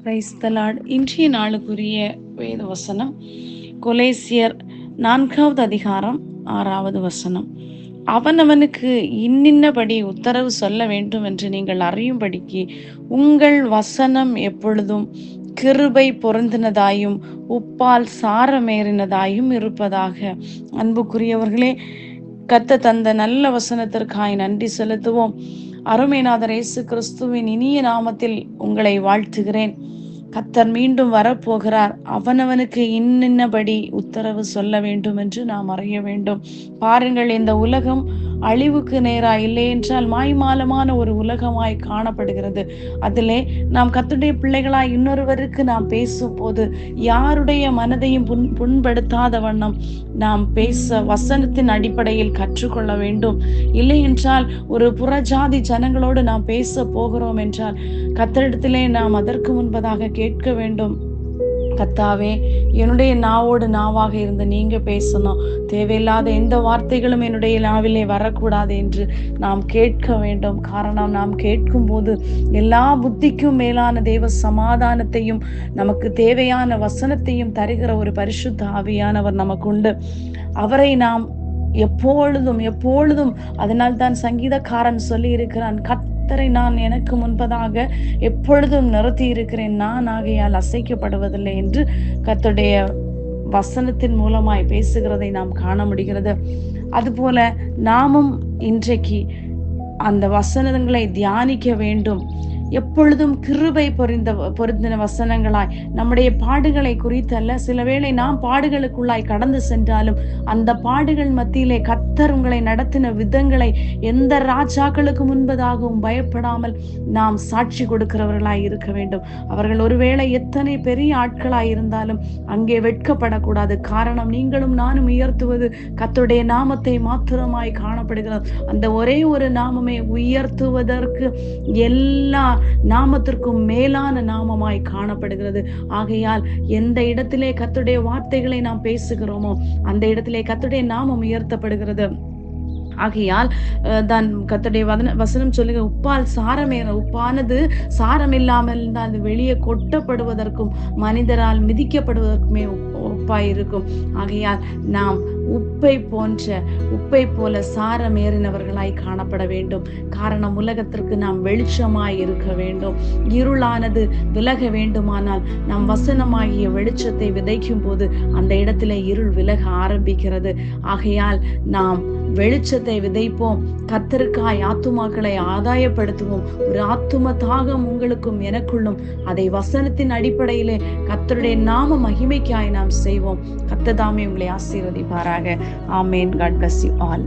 Praise the Lord. இன்றைய நாளுக்குரிய வேத வசனம் கொலேசியர் 4வது அதிகாரம் 6வது வசனம். அவனவனுக்கு இன்னின்னபடி உத்தரவு சொல்ல வேண்டும் என்று நீங்கள் அறியும்படிக்கு உங்கள் வசனம் எப்பொழுதும் கிருபை பொருந்தினதாயும் உப்பால் சாரமேறினதாயும் இருப்பதாக. அன்புக்குரியவர்களே, கர்த்தர் தந்த நல்ல வசனத்திற்காய் நன்றி செலுத்துவோம். அருமைநாதர் இயேசு கிறிஸ்துவின் இனிய நாமத்தில் உங்களை வாழ்த்துகிறேன். கர்த்தர் மீண்டும் வரப்போகிறார். அவனவனுக்கு இன்னின்னபடி உத்தரவு சொல்ல வேண்டும் என்று நாம் அறிய வேண்டும். பாருங்கள், இந்த உலகம் அழிவுக்கு நேரா இல்லை என்றால் மாய்மாலமான ஒரு உலகமாய் காணப்படுகிறது. அதிலே நாம் கர்த்தருடைய பிள்ளைகளாய் இன்னொருவருக்கு நாம் பேசும் போது யாருடைய மனதையும் புண்படுத்தாத வண்ணம் நாம் பேச வசனத்தின் அடிப்படையில் கற்றுக்கொள்ள வேண்டும். இல்லை என்றால் ஒரு புறஜாதி ஜனங்களோடு நாம் பேச போகிறோம் என்றால் கர்த்தரிடத்திலே நாம் அதற்கு முன்பதாக கேட்க வேண்டும். கர்த்தாவே, என்னுடைய நாவோடு நாவாக இருந்து நீங்க பேசணும். தேவையில்லாத எந்த வார்த்தைகளும் என்னுடைய நாவிலே வரக்கூடாது என்று நாம் கேட்க வேண்டும். காரணம், நாம் கேட்கும் போது எல்லா புத்திக்கும் மேலான தேவ சமாதானத்தையும் நமக்கு தேவையான வசனத்தையும் தருகிற ஒரு பரிசுத்த ஆவியானவர் நமக்கு உண்டு. அவரை நாம் எப்பொழுதும் அதனால்தான் சங்கீதக்காரன் சொல்லி இருக்கிறான், கர்த்தரை நான் எனக்கு முன்பதாக எப்பொழுதும் நிறுத்தி இருக்கிறேன், நான் ஆகையால் அசைக்கப்படுவதில்லை என்று கர்த்தருடைய வசனத்தின் மூலமாய் பேசுகிறதை நாம் காண முடிகிறது. அதுபோல நாமும் இன்றைக்கு அந்த வசனங்களை தியானிக்க வேண்டும். எப்பொழுதும் கிருபை பொருந்தின வசனங்களாய், நம்முடைய பாடுகளை குறித்தல்ல, சில வேளை நாம் பாடுகளுக்குள்ளாய் கடந்து சென்றாலும் அந்த பாடுகள் மத்தியிலே கர்த்தர் உங்களை நடத்தின விதங்களை எந்த ராஜாக்களுக்கு முன்பதாகவும் பயப்படாமல் நாம் சாட்சி கொடுக்கிறவர்களாய் இருக்க வேண்டும். அவர்கள் ஒருவேளை எத்தனை பெரிய ஆட்களாய் இருந்தாலும் அங்கே வெட்கப்படக்கூடாது. காரணம், நீங்களும் நானும் உயர்த்துவது கர்த்தருடைய நாமத்தை மாத்திரமாய் காணப்படுகிறது. அந்த ஒரே ஒரு நாமமே உயர்த்துவதற்கு எல்லா நாமத்திற்கும் மேலான நாமமாய் காணப்படுகிறது. ஆகையால் எந்த இடத்திலே கர்த்தருடைய வார்த்தைகளை நாம் பேசுகிறோமோ அந்த இடத்திலே கர்த்தருடைய நாமம் உயர்த்தப்படுகிறது. ஆகையால் தான் கர்த்தருடைய வசனம் சொல்லுங்க, உப்பால் சாரமேற, உப்பானது சாரம் இல்லாமல் இருந்தால் அது வெளியே கொட்டப்படுவதற்கும் மனிதரால் மிதிக்கப்படுவதற்குமே உப்பாய் இருக்கும். ஆகையால் நாம் உப்பை போல சாரமேறினவர்களாய் காணப்பட வேண்டும். காரணம், உலகத்திற்கு நாம் வெளிச்சமாய் இருக்க வேண்டும். இருளானது விலக வேண்டுமானால் நாம் வசனமாகிய வெளிச்சத்தை விதைக்கும் போது அந்த இடத்துல இருள் விலக ஆரம்பிக்கிறது. ஆகையால் நாம் வெளிச்சத்தை விதைப்போம். கர்த்தருக்காய் ஆத்துமாக்களை ஆதாயப்படுத்துவோம். ஒரு ஆத்தும தாகம் உங்களுக்கும் எனக்குள்ளும் அதை வசனத்தின் அடிப்படையிலே கர்த்தருடைய நாம மகிமைக்காய் நாம் செய்வோம். கர்த்தர் தாமே உங்களை ஆசீர்வதிப்பாராக. ஆமென். God bless you all.